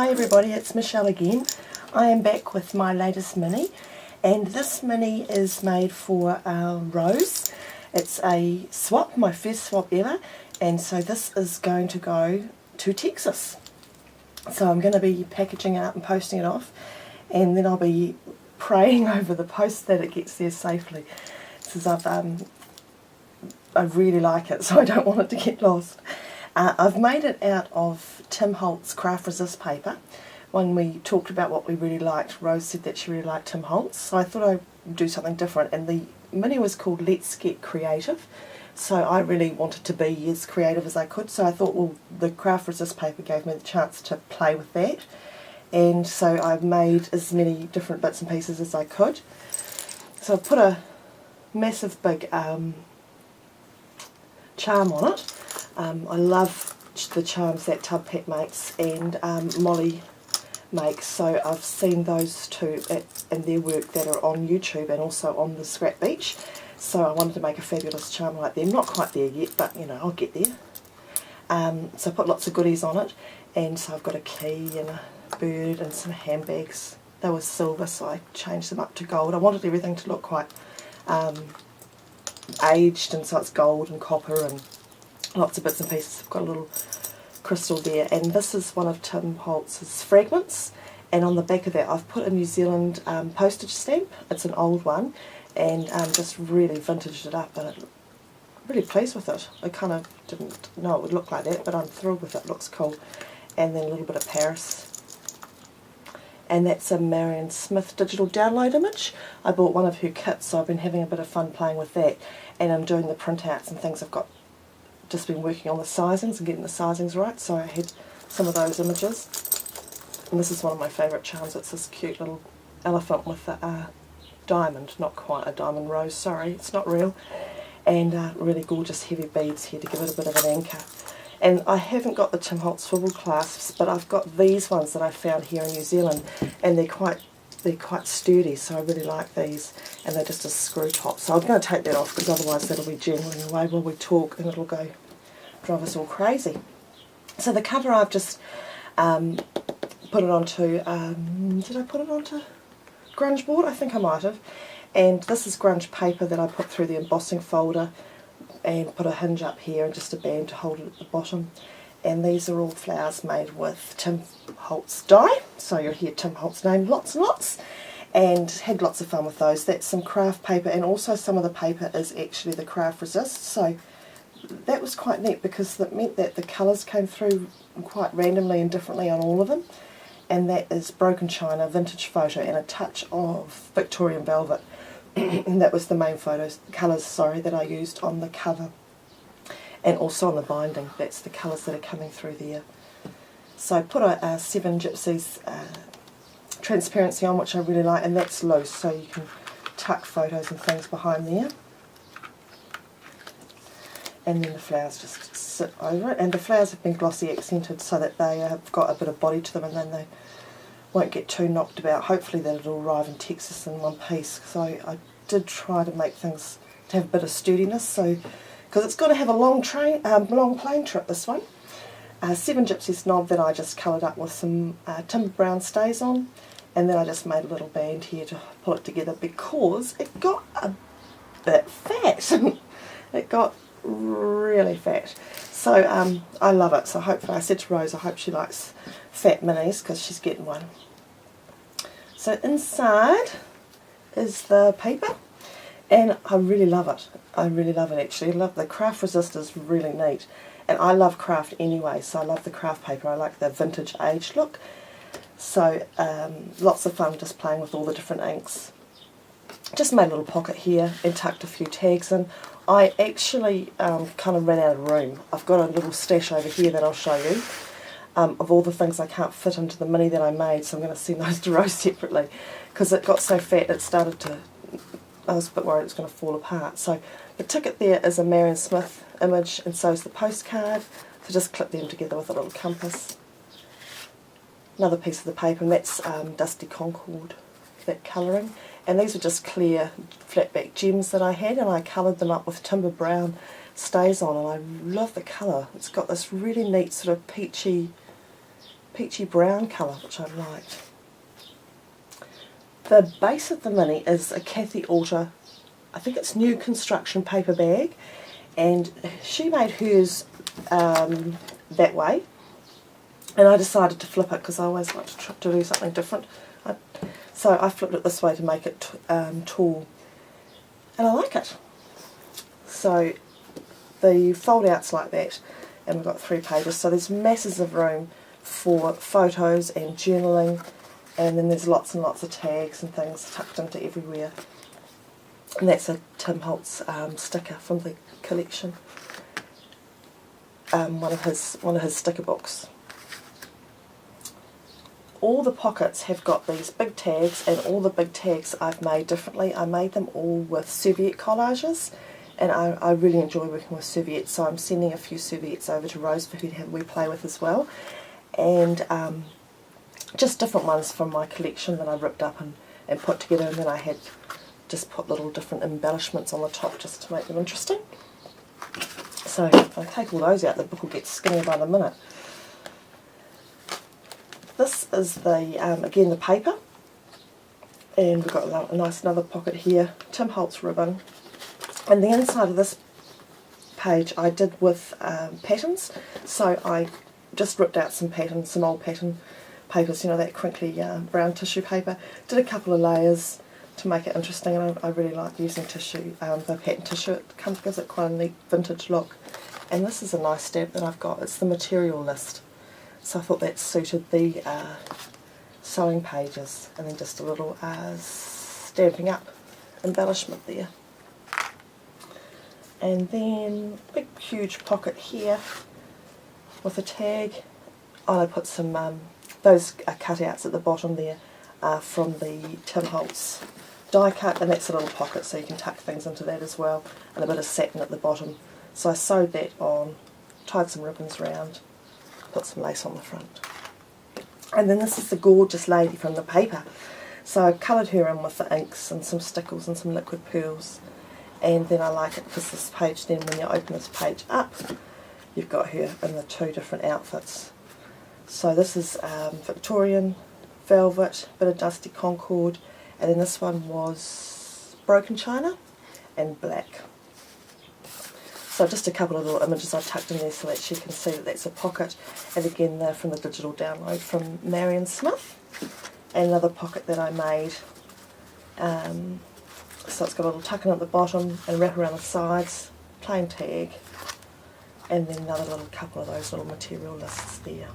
Hi everybody, it's Michelle again. I am back with my latest mini, and this mini is made for Rose. It's a swap, my first swap ever, and so this is going to go to Texas. So I'm going to be packaging it up and posting it off, and then I'll be praying over the post that it gets there safely, since I really like it, so I don't want it to get lost. I've made it out of Tim Holtz Kraft Resist paper. When we talked about what we really liked, Rose said that she really liked Tim Holtz, so I thought I'd do something different, and the mini was called Let's Get Creative. So I really wanted to be as creative as I could, so I thought, well, the Kraft Resist paper gave me the chance to play with that, and so I've made as many different bits and pieces as I could. So I've put a massive big charm on it. I love the charms that Tub Pet makes and Molly makes, so I've seen those two in their work that are on YouTube and also on the Scrapbeach, so I wanted to make a fabulous charm like them. Not quite there yet, but you know, I'll get there. So I put lots of goodies on it, and so I've got a key and a bird and some handbags. They were silver, so I changed them up to gold. I wanted everything to look quite aged, and so it's gold and copper and lots of bits and pieces. I've got a little crystal there, and this is one of Tim Holtz's fragments, and on the back of that I've put a New Zealand postage stamp. It's an old one, and just really vintaged it up, and I'm really pleased with it. I kind of didn't know it would look like that, but I'm thrilled with it. It looks cool. And then a little bit of Paris, and that's a Marion Smith digital download image. I bought one of her kits, so I've been having a bit of fun playing with that, and I'm doing the printouts and things. I've just been working on the sizings and getting the sizings right, so I had some of those images. And this is one of my favourite charms. It's this cute little elephant with a diamond, not quite a diamond rose, sorry, it's not real, and really gorgeous heavy beads here to give it a bit of an anchor. And I haven't got the Tim Holtz swivel clasps, but I've got these ones that I found here in New Zealand, and they're quite sturdy, so I really like these, and they're just a screw top. So I'm going to take that off, because otherwise that'll be jangling away while we talk and it'll go drive us all crazy. So the cover I've just put it onto, did I put it onto grunge board? I think I might have. And this is grunge paper that I put through the embossing folder and put a hinge up here and just a band to hold it at the bottom. And these are all flowers made with Tim Holtz dye, so you'll hear Tim Holtz name lots and lots, and had lots of fun with those. That's some craft paper, and also some of the paper is actually the Kraft Resist, so that was quite neat, because that meant that the colours came through quite randomly and differently on all of them. And that is Broken China, Vintage Photo, and a touch of Victorian Velvet. And that was the main colours that I used on the cover. And also on the binding, that's the colours that are coming through there. So I put a 7 Gypsies transparency on, which I really like, and that's loose, so you can tuck photos and things behind there. And then the flowers just sit over it, and the flowers have been glossy accented so that they have got a bit of body to them, and then they won't get too knocked about. Hopefully that'll arrive in Texas in one piece. So I did try to make things to have a bit of sturdiness, so because it's going to have a long plane trip, this one. 7 Gypsies knob that I just coloured up with some timber brown stays on, and then I just made a little band here to pull it together, because it got a bit fat. It got really fat, so I love it. So hopefully, I said to Rose, I hope she likes fat minis, because she's getting one. So inside is the paper, and I really love it. I really love it, actually. I love the Kraft Resist, is really neat, and I love craft anyway, so I love the craft paper. I like the vintage age look, so lots of fun just playing with all the different inks. Just made a little pocket here and tucked a few tags in. I actually kind of ran out of room. I've got a little stash over here that I'll show you of all the things I can't fit into the mini that I made, so I'm going to send those to Rose separately, because it got so fat it started to, I was a bit worried it was going to fall apart. So the ticket there is a Marion Smith image, and so is the postcard, so just clip them together with a little compass. Another piece of the paper, and that's Dusty Concord, that colouring. And these are just clear flatback gems that I had, and I coloured them up with timber brown stays on, and I love the colour. It's got this really neat sort of peachy peachy brown colour, which I liked. The base of the mini is a Kathy Orta, I think it's new construction paper bag, and she made hers that way, and I decided to flip it because I always like to do something different. So I flipped it this way to make it tall, and I like it. So the fold out's like that, and we've got 3 pages, so there's masses of room for photos and journaling, and then there's lots and lots of tags and things tucked into everywhere. And that's a Tim Holtz sticker from the collection, one of his sticker books. All the pockets have got these big tags, and all the big tags I've made differently. I made them all with serviette collages, and I really enjoy working with serviettes, so I'm sending a few serviettes over to Rose for her to have a wee play with as well. And just different ones from my collection that I ripped up and put together, and then I had just put little different embellishments on the top just to make them interesting. So if I take all those out, the book will get skinnier by the minute. This is the again the paper, and we've got a nice another pocket here, Tim Holtz ribbon, and the inside of this page I did with patterns. So I just ripped out some patterns, some old pattern papers, you know, that crinkly brown tissue paper, did a couple of layers to make it interesting, and I really like using tissue, the pattern tissue. It gives it quite a neat vintage look. And this is a nice stamp that I've got, it's the material list. So I thought that suited the sewing pages, and then just a little Stampin' Up embellishment there. And then big huge pocket here with a tag. I put some, those cutouts at the bottom there from the Tim Holtz die cut, and that's a little pocket so you can tuck things into that as well, and a bit of satin at the bottom. So I sewed that on, tied some ribbons around, put some lace on the front. And then this is the gorgeous lady from the paper. So I coloured her in with the inks and some stickles and some liquid pearls. And then I like it because this page, then when you open this page up, you've got her in the 2 different outfits. So this is Victorian velvet, bit of dusty Concord, and then this one was broken china and black. So just a couple of little images I tucked in there so that she can see that that's a pocket. And again, they're from the digital download from Marion Smith. And another pocket that I made. So it's got a little tuck in at the bottom and wrap around the sides, plain tag, and then another little couple of those little material lists there.